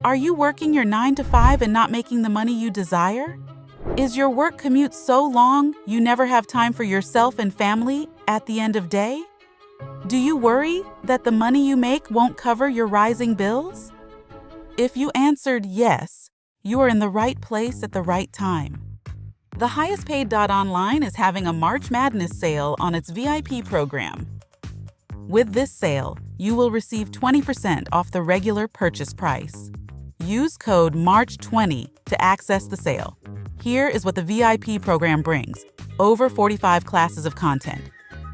Are you working your 9 to 5 and not making the money you desire? Is your work commute so long you never have time for yourself and family at the end of day? Do you worry that the money you make won't cover your rising bills? If you answered yes, you are in the right place at the right time. The Highest Paid Online is having a March Madness sale on its VIP program. With this sale, you will receive 20% off the regular purchase price. Use code MARCH20 to access the sale. Here is what the VIP program brings: over 45 classes of content,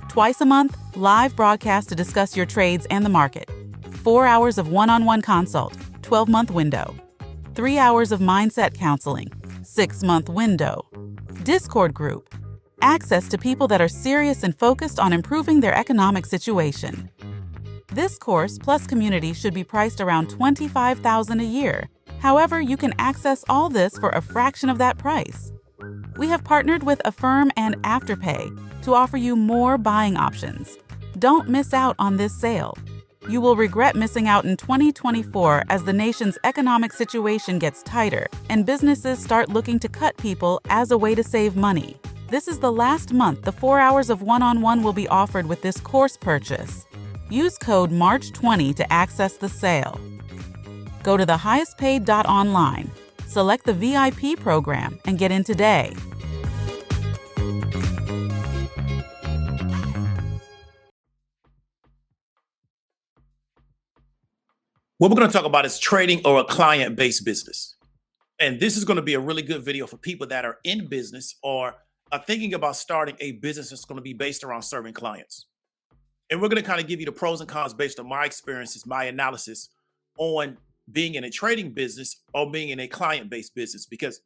twice a month, live broadcast to discuss your trades and the market, 4 hours of one-on-one consult, 12-month window, 3 hours of mindset counseling, 6-month window, Discord group, access to people that are serious and focused on improving their economic situation. This course plus community should be priced around $25,000 a year. However, you can access all this for a fraction of that price. We have partnered with Affirm and Afterpay to offer you more buying options. Don't miss out on this sale. You will regret missing out in 2024 as the nation's economic situation gets tighter and businesses start looking to cut people as a way to save money. This is the last month the 4 hours of one-on-one will be offered with this course purchase. Use code MARCH20 to access the sale. Go to thehighestpaid.online, select the VIP program, and get in today. What we're going to talk about is trading or a client-based business. And this is going to be a really good video for people that are in business or are thinking about starting a business that's going to be based around serving clients. And we're going to kind of give you the pros and cons based on my experiences, my analysis on being in a trading business or being in a client-based business, because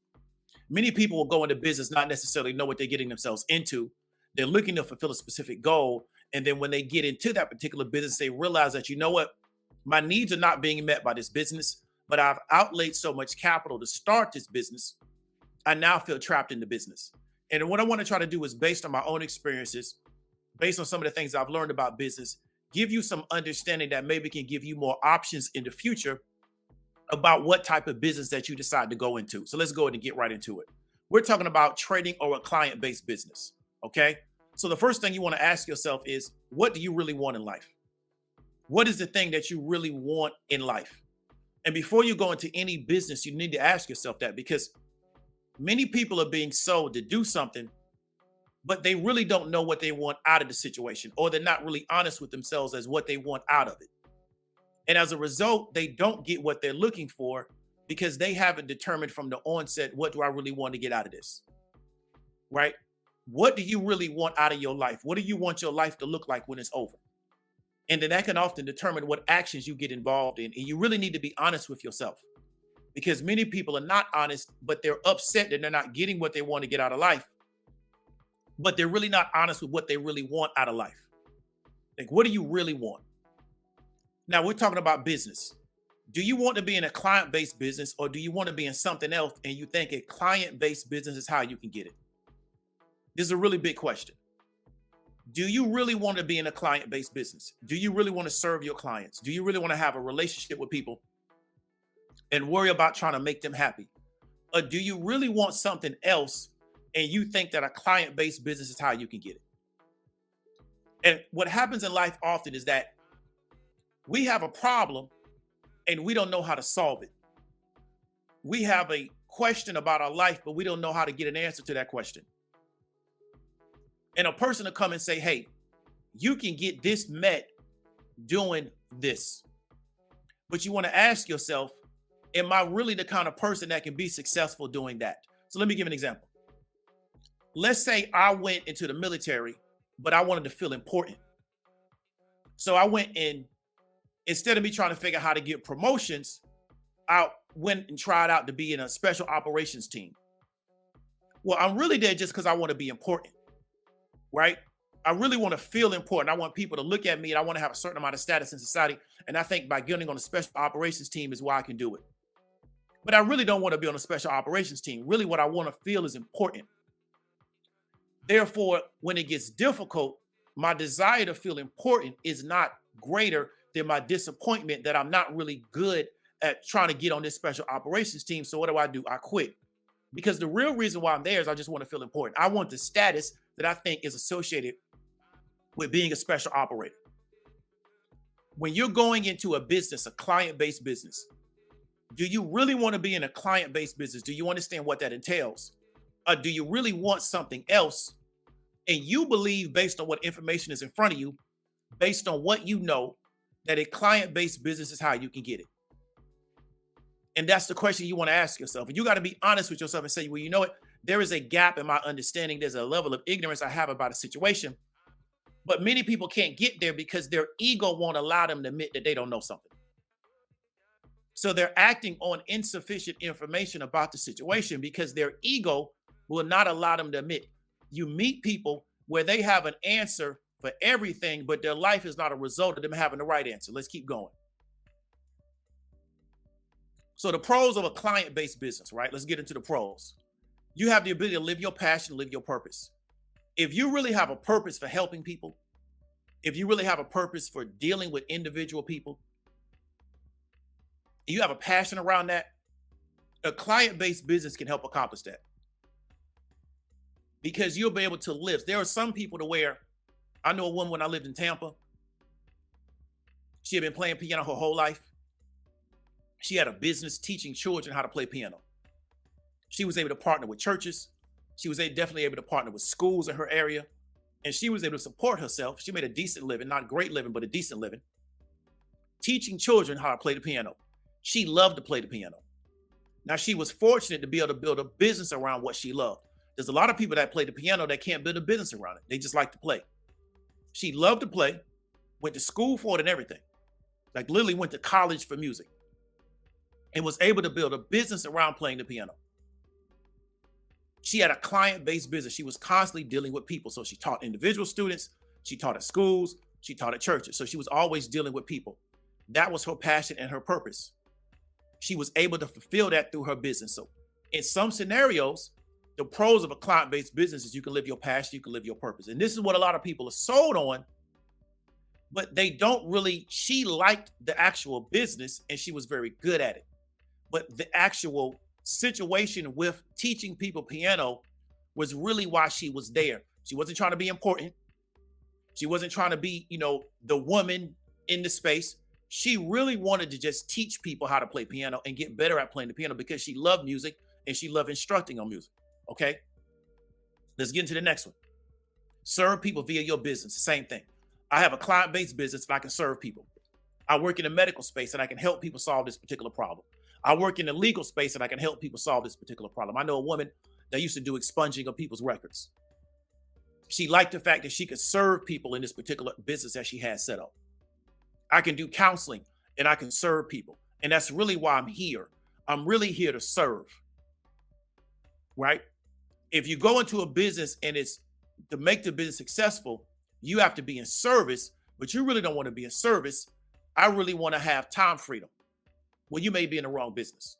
many people will go into business not necessarily know what they're getting themselves into. They're looking to fulfill a specific goal. And then when they get into that particular business, they realize that, you know what? My needs are not being met by this business, but I've outlaid so much capital to start this business. I now feel trapped in the business. And what I want to try to do is, based on my own experiences, based on some of the things I've learned about business, give you some understanding that maybe can give you more options in the future about what type of business that you decide to go into. So let's go ahead and get right into it. We're talking about trading or a client-based business, okay? So the first thing you want to ask yourself is, what do you really want in life? What is the thing that you really want in life? And before you go into any business, you need to ask yourself that, because many people are being sold to do something, but they really don't know what they want out of the situation, or they're not really honest with themselves as what they want out of it. And as a result, they don't get what they're looking for because they haven't determined from the onset, what do I really want to get out of this? Right? What do you really want out of your life? What do you want your life to look like when it's over? And then that can often determine what actions you get involved in. And you really need to be honest with yourself, because many people are not honest, but they're upset that they're not getting what they want to get out of life. But they're really not honest with what they really want out of life. Like, what do you really want? Now, we're talking about business. Do you want to be in a client-based business, or do you want to be in something else and you think a client-based business is how you can get it? This is a really big question. Do you really want to be in a client-based business? Do you really want to serve your clients? Do you really want to have a relationship with people and worry about trying to make them happy? Or do you really want something else and you think that a client-based business is how you can get it? And what happens in life often is that we have a problem and we don't know how to solve it. We have a question about our life, but we don't know how to get an answer to that question. And a person will come and say, hey, you can get this met doing this. But you want to ask yourself, am I really the kind of person that can be successful doing that? So let me give an example. Let's say I went into the military, but I wanted to feel important. So I went in, instead of me trying to figure out how to get promotions, I went and tried out to be in a special operations team. Well, I'm really there just because I want to be important. Right? I really want to feel important. I want people to look at me and I want to have a certain amount of status in society. And I think by getting on a special operations team is why I can do it. But I really don't want to be on a special operations team. Really, what I want to feel is important. Therefore, when it gets difficult, my desire to feel important is not greater than my disappointment that I'm not really good at trying to get on this special operations team. So what do? I quit. Because the real reason why I'm there is I just want to feel important. I want the status that I think is associated with being a special operator. When you're going into a business, a client-based business, do you really want to be in a client-based business? Do you understand what that entails? Or do you really want something else? And you believe, based on what information is in front of you, based on what you know, that a client-based business is how you can get it. And that's the question you want to ask yourself. And you got to be honest with yourself and say, well, you know what? There is a gap in my understanding. There's a level of ignorance I have about a situation. But many people can't get there because their ego won't allow them to admit that they don't know something. So they're acting on insufficient information about the situation because their ego will not allow them to admit. You meet people where they have an answer for everything, but their life is not a result of them having the right answer. Let's keep going. So the pros of a client-based business, right? Let's get into the pros. You have the ability to live your passion, live your purpose. If you really have a purpose for helping people, if you really have a purpose for dealing with individual people, you have a passion around that, a client-based business can help accomplish that. Because you'll be able to live. There are some people to where, I know a woman when I lived in Tampa, she had been playing piano her whole life. She had a business teaching children how to play piano. She was able to partner with churches. She was definitely able to partner with schools in her area. And she was able to support herself. She made a decent living, not great living, but a decent living, teaching children how to play the piano. She loved to play the piano. Now, she was fortunate to be able to build a business around what she loved. There's a lot of people that play the piano that can't build a business around it. They just like to play. She loved to play, went to school for it and everything. Like literally went to college for music and was able to build a business around playing the piano. She had a client-based business. She was constantly dealing with people. So she taught individual students, she taught at schools, she taught at churches. So she was always dealing with people. That was her passion and her purpose. She was able to fulfill that through her business. So in some scenarios, the pros of a client-based business is you can live your passion, you can live your purpose. And this is what a lot of people are sold on, but they don't really, she liked the actual business and she was very good at it. But the actual situation with teaching people piano was really why she was there. She wasn't trying to be important. She wasn't trying to be, the woman in the space. She really wanted to just teach people how to play piano and get better at playing the piano because she loved music and she loved instructing on music. Okay, let's get into the next one. Serve people via your business. Same thing. I have a client-based business and I can serve people. I work in the medical space and I can help people solve this particular problem. I work in the legal space and I can help people solve this particular problem. I know a woman that used to do expunging of people's records. She liked the fact that she could serve people in this particular business that she had set up. I can do counseling and I can serve people. And that's really why I'm here. I'm really here to serve, right? If you go into a business and it's to make the business successful, you have to be in service, but you really don't want to be in service. I really want to have time freedom. Well, you may be in the wrong business.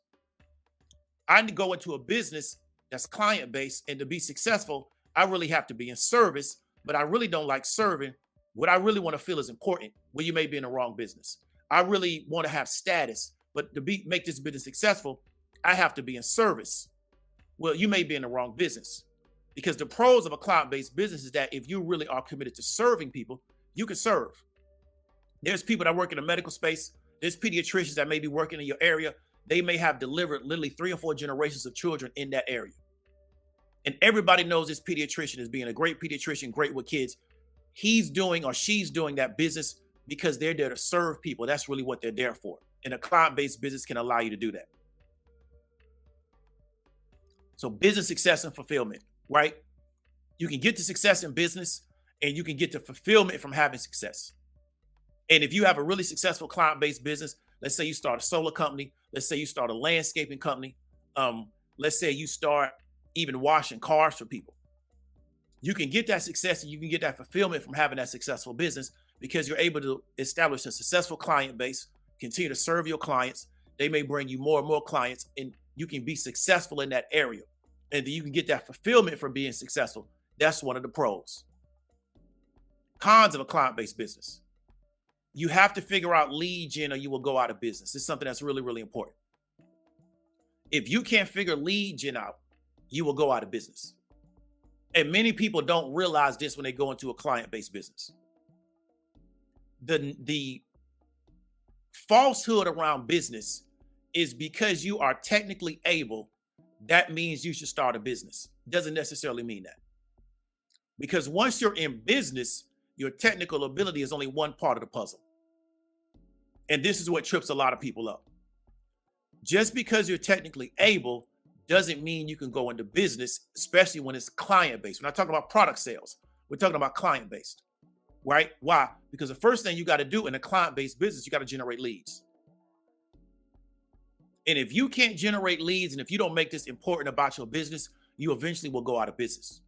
I need to go into a business that's client-based, and to be successful, I really have to be in service, but I really don't like serving. What I really want to feel is important. Well, you may be in the wrong business. I really want to have status, but to make this business successful, I have to be in service. Well, you may be in the wrong business, because the pros of a client-based business is that if you really are committed to serving people, you can serve. There's people that work in the medical space. There's pediatricians that may be working in your area. They may have delivered literally 3 or 4 generations of children in that area. And everybody knows this pediatrician is being a great pediatrician, great with kids. He's doing or she's doing that business because they're there to serve people. That's really what they're there for. And a client-based business can allow you to do that. So business success and fulfillment, right? You can get to success in business and you can get to fulfillment from having success. And if you have a really successful client-based business, let's say you start a solar company, let's say you start a landscaping company, let's say you start even washing cars for people. You can get that success and you can get that fulfillment from having that successful business because you're able to establish a successful client base, continue to serve your clients. They may bring you more and more clients and you can be successful in that area. And then you can get that fulfillment from being successful. That's one of the pros. Cons of a client-based business. You have to figure out lead gen or you will go out of business. It's something that's really, really important. If you can't figure lead gen out, you will go out of business. And many people don't realize this when they go into a client-based business. The falsehood around business is because you are technically able, that means you should start a business. Doesn't necessarily mean that. Because once you're in business, your technical ability is only one part of the puzzle. And this is what trips a lot of people up. Just because you're technically able doesn't mean you can go into business, especially when it's client-based. We're not talking about product sales. We're talking about client-based, right? Why? Because the first thing you got to do in a client-based business, you got to generate leads. And if you can't generate leads, and if you don't make this important about your business, you eventually will go out of business.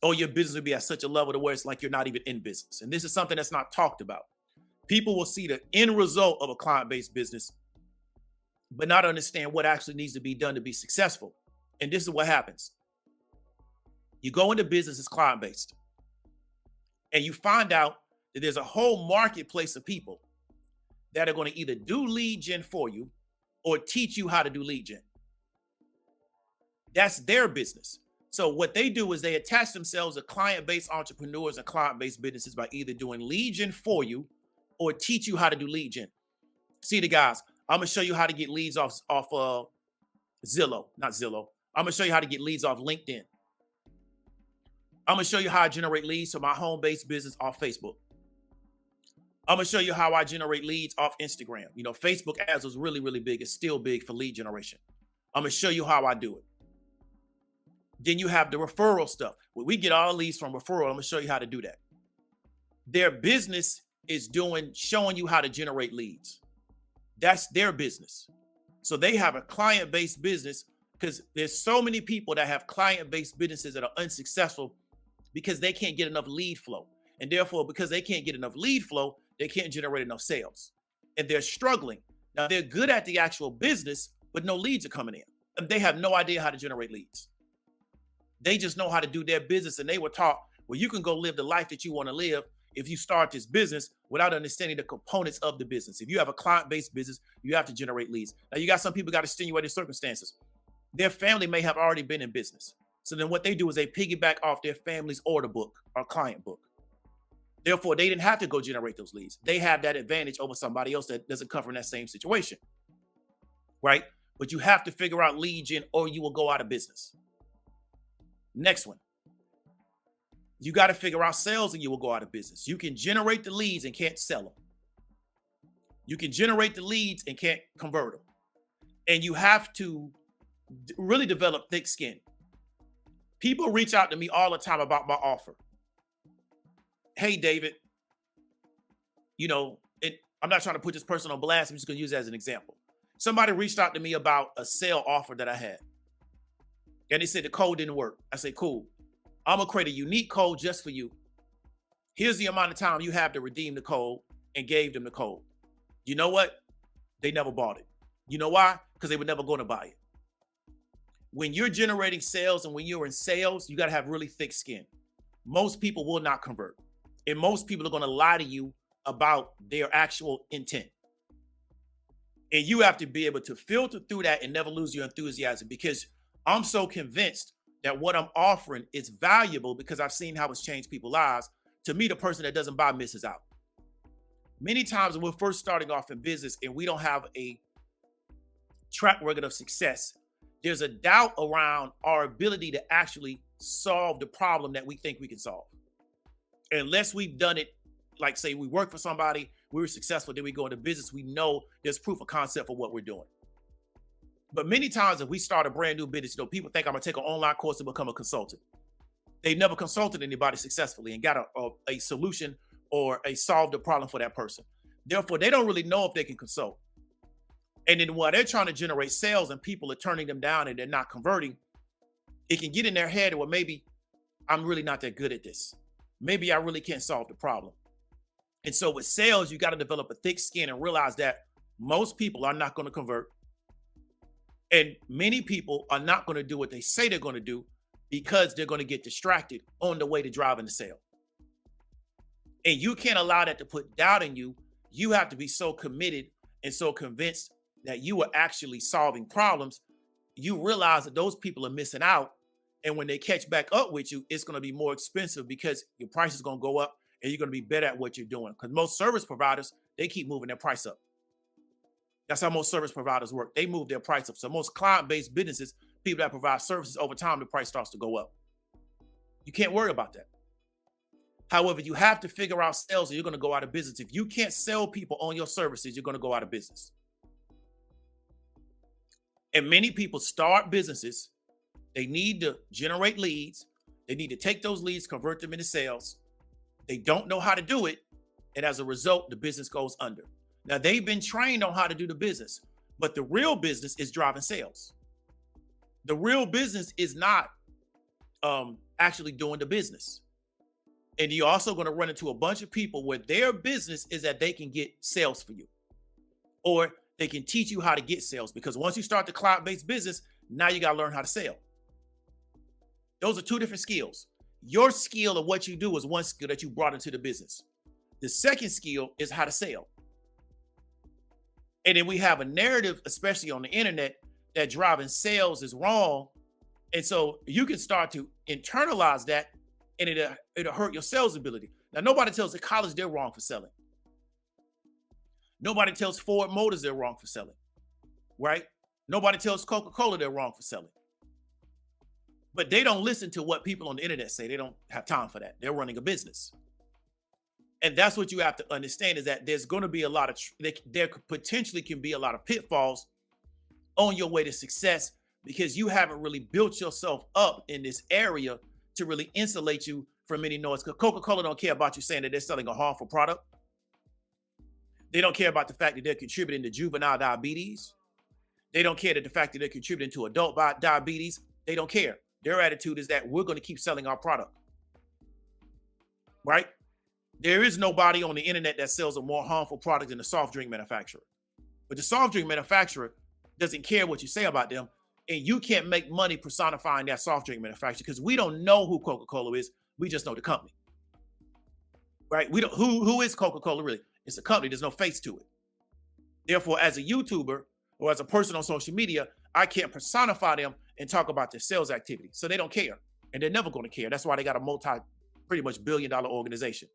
Or your business will be at such a level to where it's like you're not even in business. And this is something that's not talked about. People will see the end result of a client-based business, but not understand what actually needs to be done to be successful. And this is what happens. You go into business as client-based, and you find out that there's a whole marketplace of people that are going to either do lead gen for you or teach you how to do lead gen. That's their business. So what they do is they attach themselves to client-based entrepreneurs and client-based businesses by either doing lead gen for you or teach you how to do lead gen. See the guys, I'm going to show you how to get leads off Zillow, not Zillow. I'm going to show you how to get leads off LinkedIn. I'm going to show you how I generate leads to my home-based business off Facebook. I'm going to show you how I generate leads off Instagram. You know, Facebook ads was really, really big. It's still big for lead generation. I'm going to show you how I do it. Then you have the referral stuff. Well, we get all leads from referral. I'm going to show you how to do that. Their business is showing you how to generate leads. That's their business. So they have a client-based business because there's so many people that have client-based businesses that are unsuccessful because they can't get enough lead flow. And therefore, because they can't get enough lead flow, they can't generate enough sales. And they're struggling. Now, they're good at the actual business, but no leads are coming in. And they have no idea how to generate leads. They just know how to do their business. And they were taught, well, you can go live the life that you want to live if you start this business without understanding the components of the business. If you have a client-based business, you have to generate leads. Now, you got some people got extenuating circumstances. Their family may have already been in business. So then what they do is they piggyback off their family's order book or client book. Therefore, they didn't have to go generate those leads. They have that advantage over somebody else that doesn't come from that same situation, right? But you have to figure out lead gen or you will go out of business. Next one. You got to figure out sales and you will go out of business. You can generate the leads and can't sell them. You can generate the leads and can't convert them. And you have to really develop thick skin. People reach out to me all the time about my offer. Hey, David, you know, I'm not trying to put this person on blast. I'm just going to use it as an example. Somebody reached out to me about a sale offer that I had. And they said the code didn't work. I said, cool. I'm going to create a unique code just for you. Here's the amount of time you have to redeem the code, and gave them the code. You know what? They never bought it. You know why? Because they were never going to buy it. When you're generating sales and when you're in sales, you got to have really thick skin. Most people will not convert. And most people are going to lie to you about their actual intent. And you have to be able to filter through that and never lose your enthusiasm, because I'm so convinced that what I'm offering is valuable because I've seen how it's changed people's lives. To me, the person that doesn't buy misses out. Many times when we're first starting off in business and we don't have a track record of success, there's a doubt around our ability to actually solve the problem that we think we can solve. Unless we've done it, like say we work for somebody, we were successful, then we go into business, we know there's proof of concept for what we're doing. But many times if we start a brand new business, people think I'm gonna take an online course and become a consultant. They've never consulted anybody successfully and got a solution or solved a problem for that person. Therefore, they don't really know if they can consult. And then while they're trying to generate sales and people are turning them down and they're not converting, it can get in their head, well, maybe I'm really not that good at this. Maybe I really can't solve the problem. And so with sales, you got to develop a thick skin and realize that most people are not going to convert. And many people are not going to do what they say they're going to do because they're going to get distracted on the way to driving the sale. And you can't allow that to put doubt in you, You have to be so committed and so convinced that you are actually solving problems. You realize that those people are missing out. And when they catch back up with you, it's going to be more expensive because your price is going to go up and you're going to be better at what you're doing. Because most service providers, they keep moving their price up. That's how most service providers work. They move their price up. So most client-based businesses, people that provide services, over time, the price starts to go up. You can't worry about that. However, you have to figure out sales or you're going to go out of business. If you can't sell people on your services, you're going to go out of business. And many people start businesses. They need to generate leads. They need to take those leads, convert them into sales. They don't know how to do it. And as a result, the business goes under. Now, they've been trained on how to do the business, but the real business is driving sales. The real business is not actually doing the business. And you're also going to run into a bunch of people where their business is that they can get sales for you, or they can teach you how to get sales, because once you start the cloud-based business, now you got to learn how to sell. Those are two different skills. Your skill of what you do is one skill that you brought into the business. The second skill is how to sell. And then we have a narrative, especially on the internet, that driving sales is wrong. And so you can start to internalize that, and it'll hurt your sales ability. Now, nobody tells the college they're wrong for selling. Nobody tells Ford Motors they're wrong for selling, right? Nobody tells Coca-Cola they're wrong for selling. But they don't listen to what people on the internet say. They don't have time for that. They're running a business. And that's what you have to understand, is that there's going to be a lot of, there potentially can be a lot of pitfalls on your way to success, because you haven't really built yourself up in this area to really insulate you from any noise. Because Coca-Cola don't care about you saying that they're selling a harmful product. They don't care about the fact that they're contributing to juvenile diabetes. They don't care that the fact that they're contributing to adult diabetes. They don't care. Their attitude is that we're going to keep selling our product, right? There is nobody on the internet that sells a more harmful product than the soft drink manufacturer. But the soft drink manufacturer doesn't care what you say about them. And you can't make money personifying that soft drink manufacturer, because we don't know who Coca-Cola is. We just know the company, right? We don't, who is Coca-Cola really? It's a company. There's no face to it. Therefore, as a YouTuber or as a person on social media, I can't personify them and talk about their sales activity. So they don't care, and they're never going to care. That's why they got a pretty much billion-dollar organization.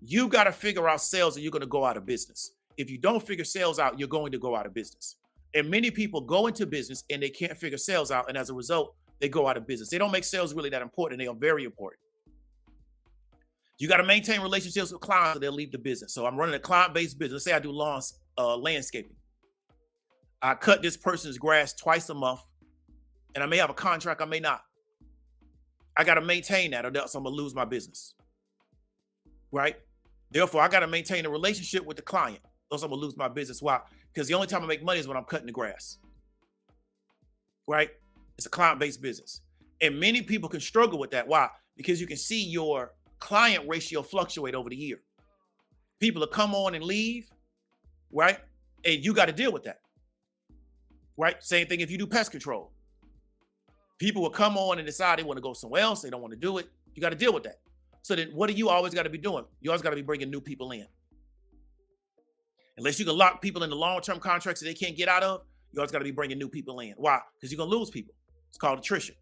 You got to figure out sales, or you're going to go out of business. If you don't figure sales out, you're going to go out of business. And many people go into business and they can't figure sales out. And as a result, they go out of business. They don't make sales really that important. They are very important. You got to maintain relationships with clients, or they'll leave the business. So I'm running a client-based business. Let's say I do landscaping. I cut this person's grass twice a month, and I may have a contract, I may not. I got to maintain that, or else I'm going to lose my business, right? Therefore, I got to maintain a relationship with the client, or else I'm going to lose my business. Why? Because the only time I make money is when I'm cutting the grass, right? It's a client-based business. And many people can struggle with that. Why? Because you can see your client ratio fluctuate over the year. People will come on and leave, right? And you got to deal with that, right? Same thing if you do pest control. People will come on and decide they want to go somewhere else. They don't want to do it. You got to deal with that. So then what do you always got to be doing? You always got to be bringing new people in. Unless you can lock people into long-term contracts that they can't get out of, you always got to be bringing new people in. Why? Because you're going to lose people. It's called attrition.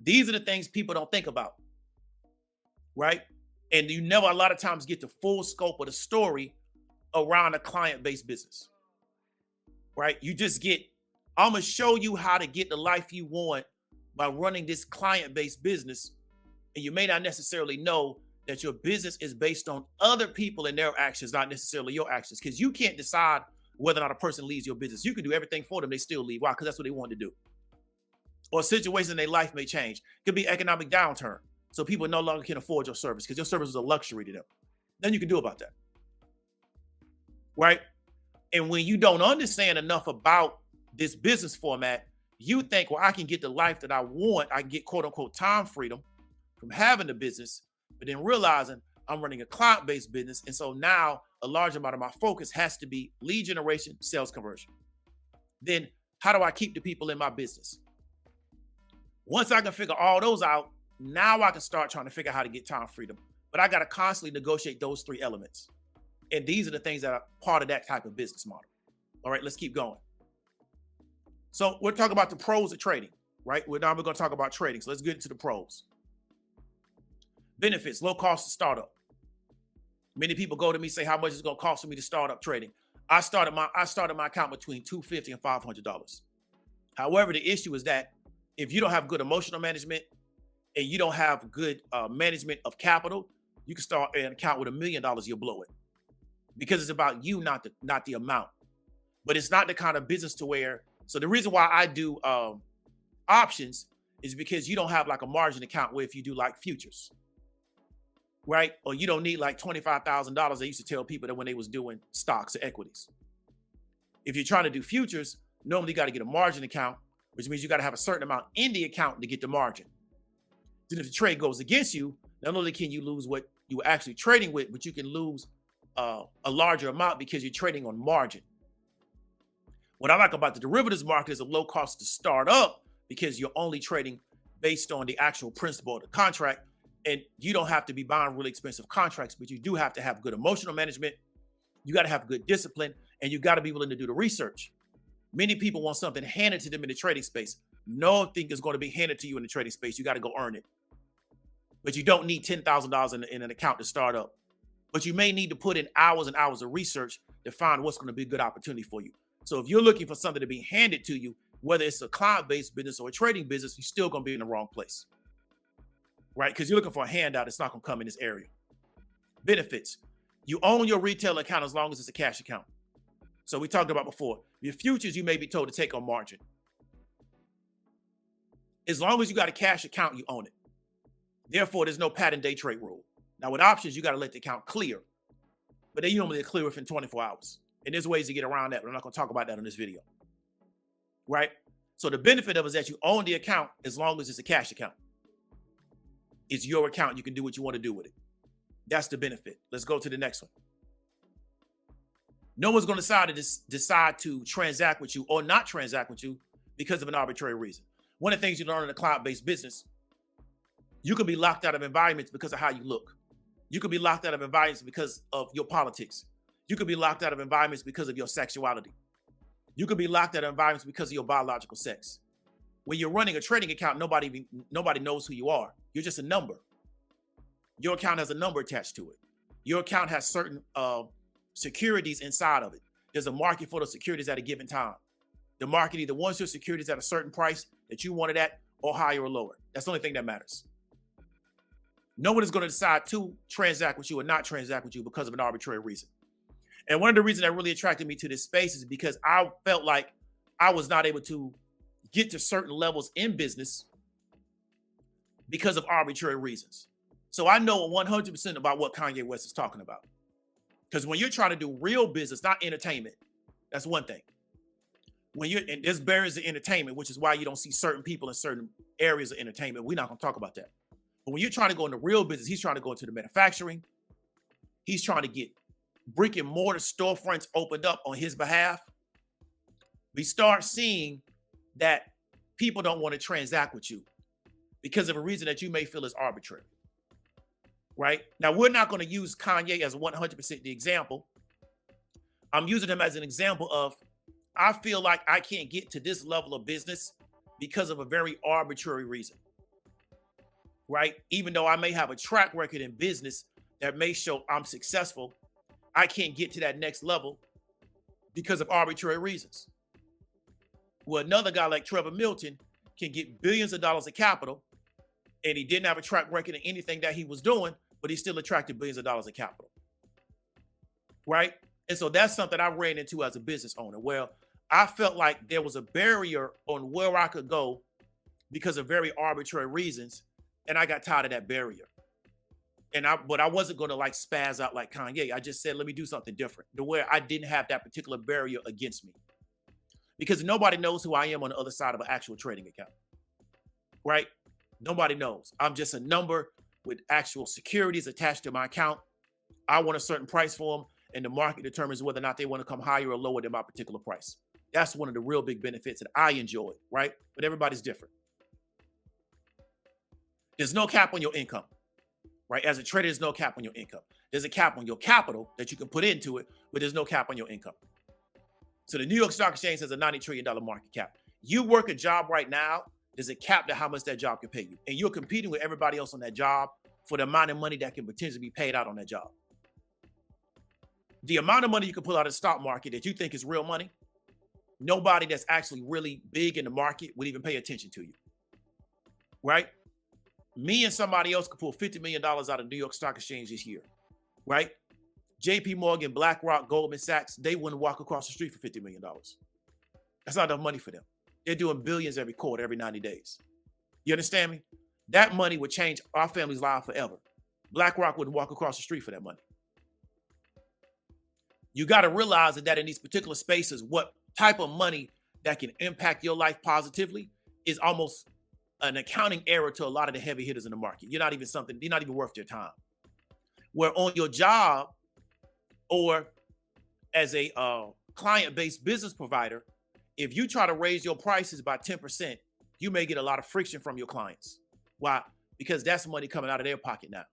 These are the things people don't think about, right? And you never a lot of times get the full scope of the story around a client-based business, right? You just get, I'm going to show you how to get the life you want by running this client-based business. And you may not necessarily know that your business is based on other people and their actions, not necessarily your actions, because you can't decide whether or not a person leaves your business. You can do everything for them. They still leave. Why? Because that's what they want to do. Or situations in their life may change. It could be economic downturn. So people no longer can afford your service because your service is a luxury to them. Then you can do about that, right? And when you don't understand enough about this business format, you think, well, I can get the life that I want. I can get quote unquote time freedom from having the business, but then realizing I'm running a client-based business. And so now a large amount of my focus has to be lead generation, sales conversion. Then how do I keep the people in my business? Once I can figure all those out, now I can start trying to figure out how to get time freedom. But I got to constantly negotiate those three elements. And these are the things that are part of that type of business model. All right, let's keep going. So we're talking about the pros of trading, right? We're going to talk about trading. So let's get into the pros. Benefits, low cost to start up. Many people go to me, say how much it's going to cost for me to start up trading. I started my account between $250 and $500. However, the issue is that if you don't have good emotional management and you don't have good management of capital, you can start an account with $1 million, you'll blow it. Because it's about you, not the amount. But it's not the kind of business to where, so the reason why I do options is because you don't have like a margin account where if you do like futures, right? Or you don't need like $25,000. I used to tell people that when they was doing stocks or equities. If you're trying to do futures, normally you got to get a margin account, which means you got to have a certain amount in the account to get the margin. Then if the trade goes against you, not only can you lose what you were actually trading with, but you can lose a larger amount because you're trading on margin. What I like about the derivatives market is a low cost to start up because you're only trading based on the actual principle of the contract. And you don't have to be buying really expensive contracts, but you do have to have good emotional management. You got to have good discipline, and you got to be willing to do the research. Many people want something handed to them in the trading space. Nothing is going to be handed to you in the trading space. You got to go earn it. But you don't need $10,000 in an account to start up. But you may need to put in hours and hours of research to find what's going to be a good opportunity for you. So if you're looking for something to be handed to you, whether it's a client-based business or a trading business, you're still going to be in the wrong place. Right? Because you're looking for a handout, it's not going to come in this area. Benefits. You own your retail account as long as it's a cash account. So we talked about before. Your futures, you may be told to take on margin. As long as you got a cash account, you own it. Therefore, there's no pattern day trade rule. Now, with options, you got to let the account clear. But they normally clear within 24 hours. And there's ways to get around that, but I'm not going to talk about that in this video. Right? So the benefit of it is that you own the account as long as it's a cash account. It's your account. You can do what you want to do with it. That's the benefit. Let's go to the next one. No one's going to decide to transact with you or not transact with you because of an arbitrary reason. One of the things you learn in a client-based business, you can be locked out of environments because of how you look. You could be locked out of environments because of your politics. You could be locked out of environments because of your sexuality. You could be locked out of environments because of your biological sex. When you're running a trading account, nobody knows who you are. You're just a number. Your account has a number attached to it. Your account has certain securities inside of it. There's a market for the securities at a given time. The market either wants your securities at a certain price that you wanted at or higher or lower. That's the only thing that matters. No one is going to decide to transact with you or not transact with you because of an arbitrary reason. And one of the reasons that really attracted me to this space is because I felt like I was not able to get to certain levels in business because of arbitrary reasons. So I know 100% about what Kanye West is talking about. Because when you're trying to do real business, not entertainment, that's one thing. And there's barriers to entertainment, which is why you don't see certain people in certain areas of entertainment. We're not going to talk about that. But when you're trying to go into real business, he's trying to go into the manufacturing. He's trying to get brick and mortar storefronts opened up on his behalf. We start seeing that people don't want to transact with you because of a reason that you may feel is arbitrary. Right? Now, we're not going to use Kanye as 100% the example. I'm using him as an example of, I feel like I can't get to this level of business because of a very arbitrary reason. Right? Even though I may have a track record in business that may show I'm successful, I can't get to that next level because of arbitrary reasons. Well, another guy like Trevor Milton can get billions of dollars of capital, and he didn't have a track record in anything that he was doing, but he still attracted billions of dollars of capital. Right? And so that's something I ran into as a business owner. Well, I felt like there was a barrier on where I could go because of very arbitrary reasons, and I got tired of that barrier. But I wasn't going to like spaz out like Kanye. I just said, let me do something different to where I didn't have that particular barrier against me. Because nobody knows who I am on the other side of an actual trading account. Right? Nobody knows. I'm just a number with actual securities attached to my account. I want a certain price for them, and the market determines whether or not they want to come higher or lower than my particular price. That's one of the real big benefits that I enjoy, right? But everybody's different. There's no cap on your income. Right? As a trader, there's no cap on your income. There's a cap on your capital that you can put into it, but there's no cap on your income. So the New York Stock Exchange has a $90 trillion market cap. You work a job right now, there's a cap to how much that job can pay you. And you're competing with everybody else on that job for the amount of money that can potentially be paid out on that job. The amount of money you can pull out of the stock market that you think is real money, nobody that's actually really big in the market would even pay attention to you, right? Me and somebody else could pull $50 million out of New York Stock Exchange this year, right? JP Morgan, BlackRock, Goldman Sachs, they wouldn't walk across the street for $50 million. That's not enough money for them. They're doing billions every quarter, every 90 days. You understand me? That money would change our family's life forever. BlackRock wouldn't walk across the street for that money. You got to realize that in these particular spaces, what type of money that can impact your life positively is almost an accounting error to a lot of the heavy hitters in the market. You're not even worth your time. Where on your job or as a client-based business provider, if you try to raise your prices by 10%, you may get a lot of friction from your clients. Why? Because that's money coming out of their pocket now.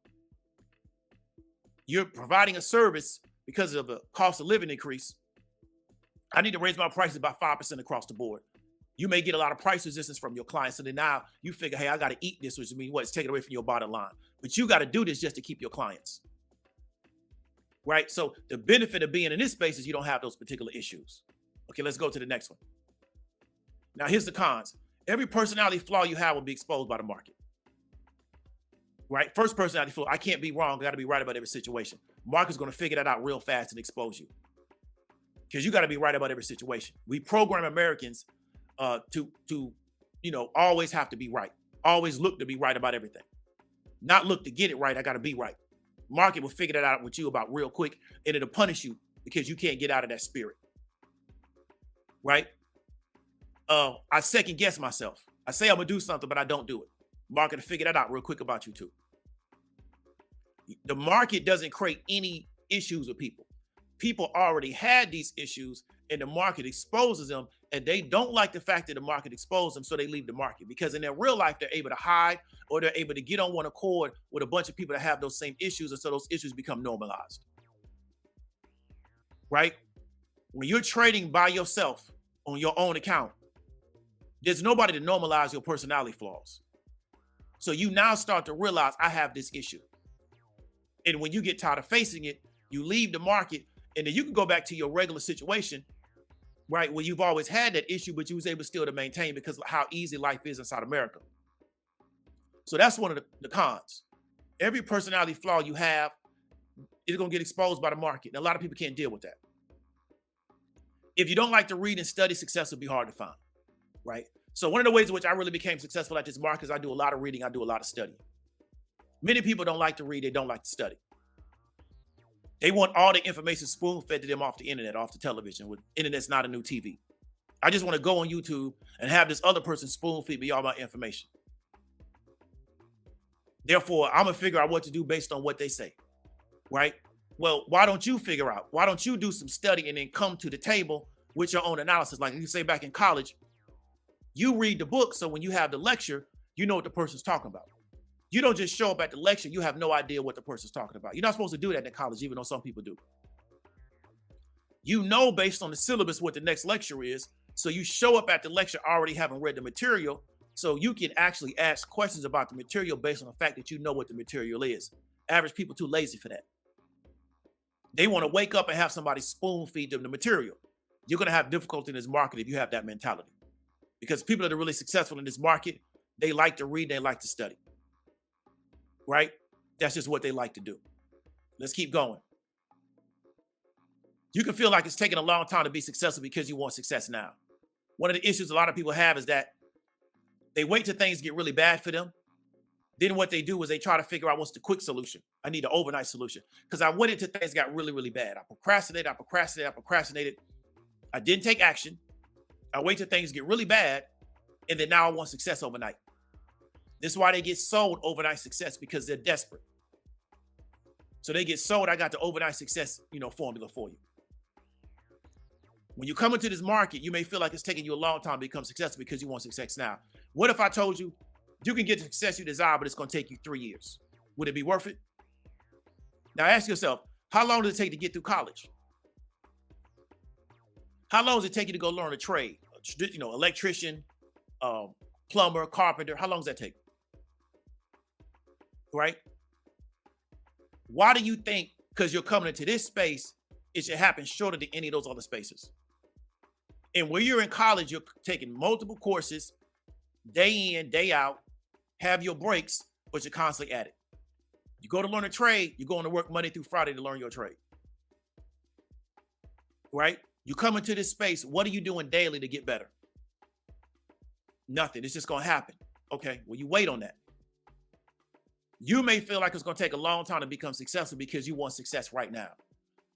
You're providing a service because of the cost of living increase. I need to raise my prices by 5% across the board. You may get a lot of price resistance from your clients. So then now you figure, hey, I got to eat this, which means what? It's taken away from your bottom line. But you got to do this just to keep your clients. Right? So the benefit of being in this space is you don't have those particular issues. Okay, let's go to the next one. Now, here's the cons. Every personality flaw you have will be exposed by the market. Right? First personality flaw, I can't be wrong. I got to be right about every situation. Market's going to figure that out real fast and expose you. Because you got to be right about every situation. We program Americans to always have to be right. Always look to be right about everything. Not look to get it right. I got to be right. Market will figure that out with you about real quick, and it'll punish you because you can't get out of that spirit. Right? I second guess myself. I say I'm gonna do something, but I don't do it. Market will figure that out real quick about you too. The market doesn't create any issues with people. People already had these issues and the market exposes them, and they don't like the fact that the market exposed them, so they leave the market because in their real life, they're able to hide or they're able to get on one accord with a bunch of people that have those same issues, and so those issues become normalized. Right? When you're trading by yourself on your own account, there's nobody to normalize your personality flaws. So you now start to realize I have this issue. And when you get tired of facing it, you leave the market, and then you can go back to your regular situation, right, where you've always had that issue, but you was able still to maintain because of how easy life is inside America. So that's one of the cons. Every personality flaw you have is going to get exposed by the market. And a lot of people can't deal with that. If you don't like to read and study, success will be hard to find, right? So one of the ways in which I really became successful at this market is I do a lot of reading, I do a lot of studying. Many people don't like to read, they don't like to study. They want all the information spoon-fed to them off the internet, off the television. With internet's not a new TV. I just want to go on YouTube and have this other person spoon-feed me all my information. Therefore, I'm going to figure out what to do based on what they say, right? Well, why don't you figure out? Why don't you do some study and then come to the table with your own analysis? Like you say back in college, you read the book, so when you have the lecture, you know what the person's talking about. You don't just show up at the lecture, you have no idea what the person's talking about. You're not supposed to do that in college, even though some people do. You know based on the syllabus what the next lecture is, so you show up at the lecture already having read the material, so you can actually ask questions about the material based on the fact that you know what the material is. Average people too lazy for that. They want to wake up and have somebody spoon feed them the material. You're going to have difficulty in this market if you have that mentality. Because people that are really successful in this market, they like to read, they like to study. Right? That's just what they like to do. Let's keep going. You can feel like it's taking a long time to be successful because you want success now. One of the issues a lot of people have is that they wait till things get really bad for them. Then what they do is they try to figure out what's the quick solution. I need an overnight solution. Because I went into things got really, really bad. I procrastinated. I didn't take action. I wait till things get really bad. And then now I want success overnight. This is why they get sold overnight success, because they're desperate. So they get sold, I got the overnight success, formula for you. When you come into this market, you may feel like it's taking you a long time to become successful because you want success now. What if I told you you can get the success you desire, but it's going to take you 3 years? Would it be worth it? Now ask yourself, how long does it take to get through college? How long does it take you to go learn a trade? Electrician, plumber, carpenter. How long does that take? Right? Why do you think, because you're coming into this space, it should happen shorter than any of those other spaces? And when you're in college, you're taking multiple courses, day in, day out, have your breaks, but you're constantly at it. You go to learn a trade, you're going to work Monday through Friday to learn your trade. Right? You come into this space, what are you doing daily to get better? Nothing. It's just going to happen. Okay, well, you wait on that. You may feel like it's going to take a long time to become successful because you want success right now.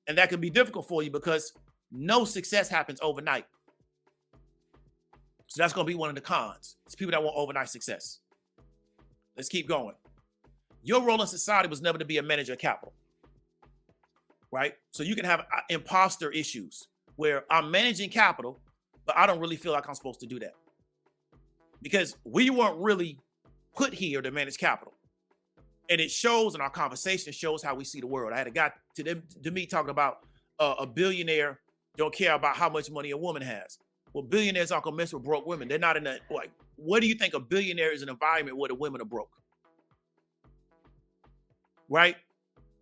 And that can be difficult for you because no success happens overnight. So that's going to be one of the cons. It's people that want overnight success. Let's keep going. Your role in society was never to be a manager of capital, right? So you can have imposter issues where I'm managing capital, but I don't really feel like I'm supposed to do that because we weren't really put here to manage capital. And it shows in our conversation, shows how we see the world. I had a guy to me talking about a billionaire don't care about how much money a woman has. Well, billionaires aren't gonna mess with broke women. They're not in a, like, what do you think a billionaire is an environment where the women are broke? Right?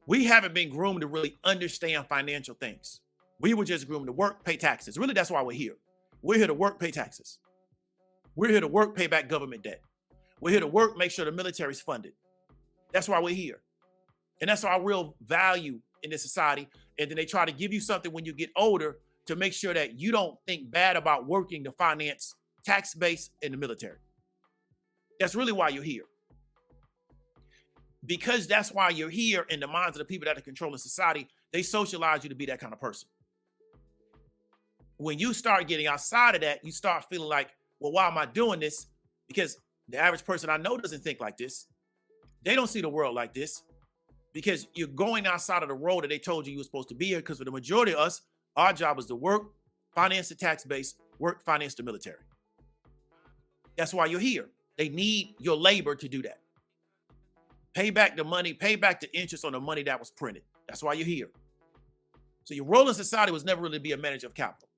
We haven't been groomed to really understand financial things. We were just groomed to work, pay taxes. Really, that's why we're here. We're here to work, pay taxes. We're here to work, pay back government debt. We're here to work, make sure the military's funded. That's why we're here. And that's our real value in this society. And then they try to give you something when you get older to make sure that you don't think bad about working to finance tax base in the military. That's really why you're here. Because that's why you're here in the minds of the people that are controlling society, they socialize you to be that kind of person. When you start getting outside of that, you start feeling like, well, why am I doing this? Because the average person I know doesn't think like this. They don't see the world like this because you're going outside of the role that they told you were supposed to be here. Because for the majority of us, our job is to work, finance the tax base, work, finance the military. That's why you're here. They need your labor to do that. Pay back the money, pay back the interest on the money that was printed. That's why you're here. So your role in society was never really to be a manager of capital,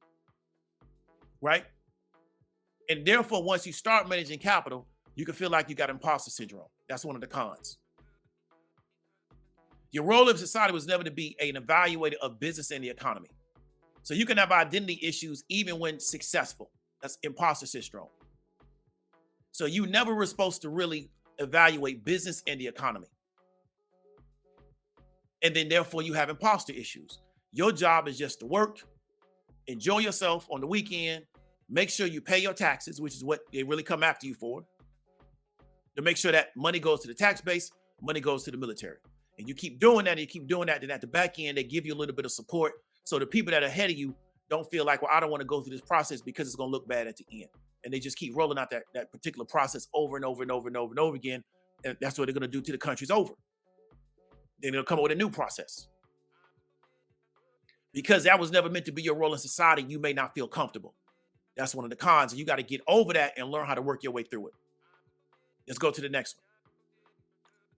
right? And therefore, once you start managing capital, you can feel like you got imposter syndrome. That's one of the cons. Your role in society was never to be an evaluator of business and the economy. So you can have identity issues even when successful. That's imposter syndrome. So you never were supposed to really evaluate business and the economy. And then therefore you have imposter issues. Your job is just to work, enjoy yourself on the weekend, make sure you pay your taxes, which is what they really come after you for, to make sure that money goes to the tax base, money goes to the military. And you keep doing that, and you keep doing that, then at the back end, they give you a little bit of support. So the people that are ahead of you don't feel like, well, I don't want to go through this process because it's going to look bad at the end. And they just keep rolling out that particular process over and over and over and over and over again. And that's what they're going to do till the country's over. Then they'll come up with a new process. Because that was never meant to be your role in society, you may not feel comfortable. That's one of the cons. And you got to get over that and learn how to work your way through it. Let's go to the next one.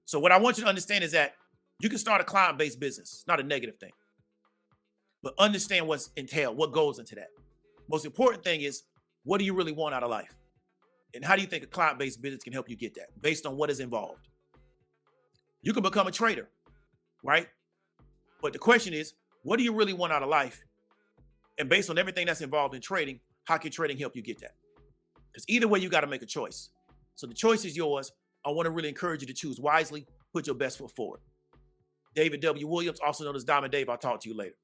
So what I want you to understand is that you can start a client-based business. It's not a negative thing. But understand what's entailed, what goes into that. Most important thing is, what do you really want out of life? And how do you think a client-based business can help you get that based on what is involved? You can become a trader, right? But the question is, what do you really want out of life? And based on everything that's involved in trading, how can trading help you get that? Because either way, you got to make a choice. So the choice is yours. I want to really encourage you to choose wisely, put your best foot forward. David W. Williams, also known as Diamond Dave. I'll talk to you later.